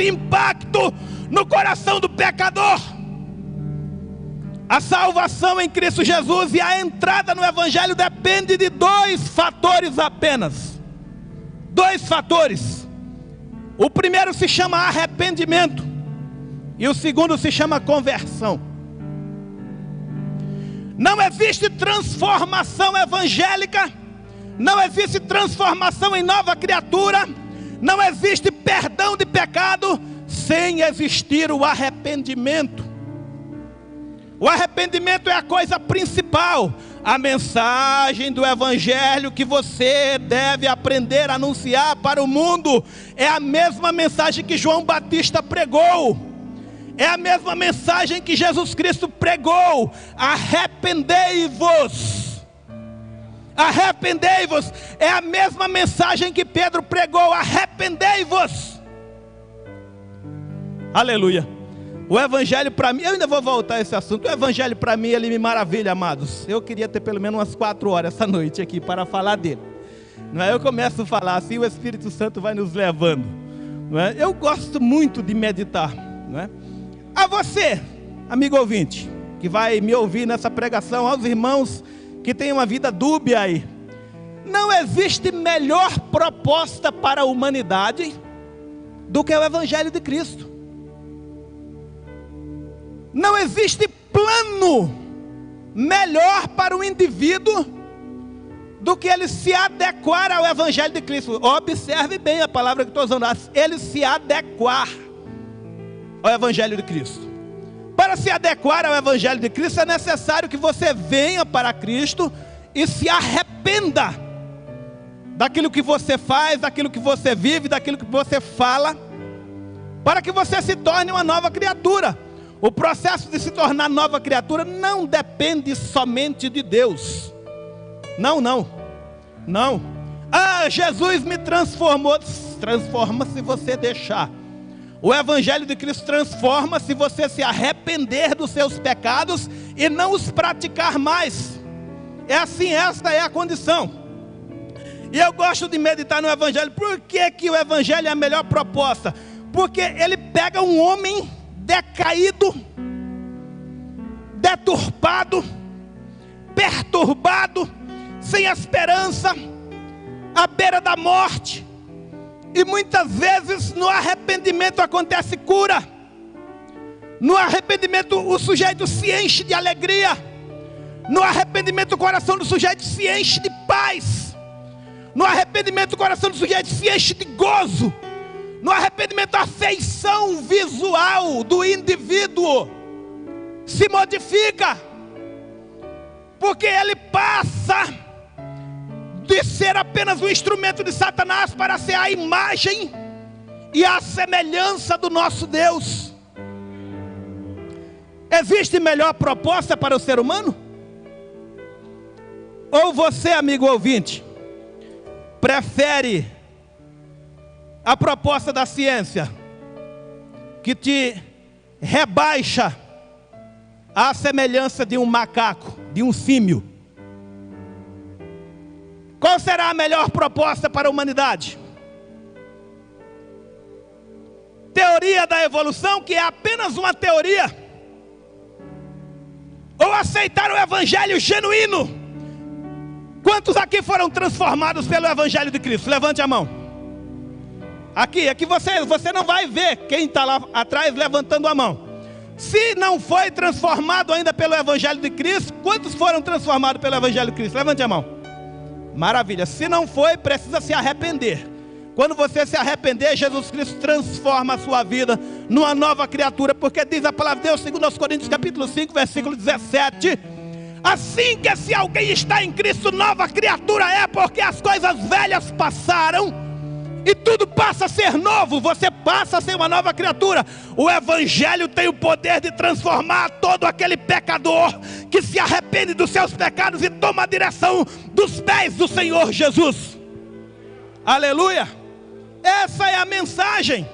esse impacto no coração do pecador. A salvação em Cristo Jesus e a entrada no Evangelho depende de 2 fatores apenas. 2 fatores. O primeiro se chama arrependimento e o segundo se chama conversão. Não existe transformação evangélica, não existe transformação em nova criatura, não existe perdão de pecado sem existir o arrependimento. O arrependimento é a coisa principal. A mensagem do Evangelho que você deve aprender a anunciar para o mundo é a mesma mensagem que João Batista pregou. É a mesma mensagem que Jesus Cristo pregou. Arrependei-vos. Arrependei-vos. É a mesma mensagem que Pedro pregou. Arrependei-vos. Aleluia. O Evangelho para mim, eu ainda vou voltar a esse assunto. O Evangelho para mim, ele me maravilha, amados. Eu queria ter pelo menos umas 4 horas essa noite aqui para falar dele. Não é? Eu começo a falar assim, o Espírito Santo vai nos levando. Não é? Eu gosto muito de meditar. Não é? A você, amigo ouvinte, que vai me ouvir nessa pregação, aos irmãos que têm uma vida dúbia aí. Não existe melhor proposta para a humanidade do que o Evangelho de Cristo. Não existe plano melhor para o indivíduo do que ele se adequar ao Evangelho de Cristo. Observe bem a palavra que estou usando. Ele se adequar ao Evangelho de Cristo. Para se adequar ao Evangelho de Cristo é necessário que você venha para Cristo e se arrependa daquilo que você faz, daquilo que você vive, daquilo que você fala, para que você se torne uma nova criatura. O processo de se tornar nova criatura não depende somente de Deus. Não. Ah, Jesus me transformou. Transforma se você deixar. O Evangelho de Cristo transforma se você se arrepender dos seus pecados e não os praticar mais. É assim, esta é a condição. E eu gosto de meditar no Evangelho. Por que que o Evangelho é a melhor proposta? Porque ele pega um homem decaído, deturpado, perturbado, sem esperança, à beira da morte, e muitas vezes no arrependimento acontece cura. No arrependimento o sujeito se enche de alegria. No arrependimento o coração do sujeito se enche de paz. No arrependimento o coração do sujeito se enche de gozo. No arrependimento a feição visual do indivíduo se modifica, porque ele passa de ser apenas um instrumento de Satanás para ser a imagem e a semelhança do nosso Deus. Existe melhor proposta para o ser humano? Ou você, amigo ouvinte, prefere a proposta da ciência, que te rebaixa à semelhança de um macaco, de um símio? Qual será a melhor proposta para a humanidade? Teoria da evolução, que é apenas uma teoria? Ou aceitar o Evangelho genuíno? Quantos aqui foram transformados pelo Evangelho de Cristo? Levante a mão. Aqui você não vai ver quem está lá atrás levantando a mão. Se não foi transformado ainda pelo Evangelho de Cristo, quantos foram transformados pelo Evangelho de Cristo? Levante a mão. Maravilha. Se não foi, precisa se arrepender. Quando você se arrepender, Jesus Cristo transforma a sua vida numa nova criatura, porque diz a palavra de Deus, segundo aos Coríntios capítulo 5, versículo 17: assim que se alguém está em Cristo, nova criatura é, porque as coisas velhas passaram e tudo passa a ser novo. Você passa a ser uma nova criatura. O Evangelho tem o poder de transformar todo aquele pecador que se arrepende dos seus pecados e toma a direção dos pés do Senhor Jesus. Aleluia. Essa é a mensagem.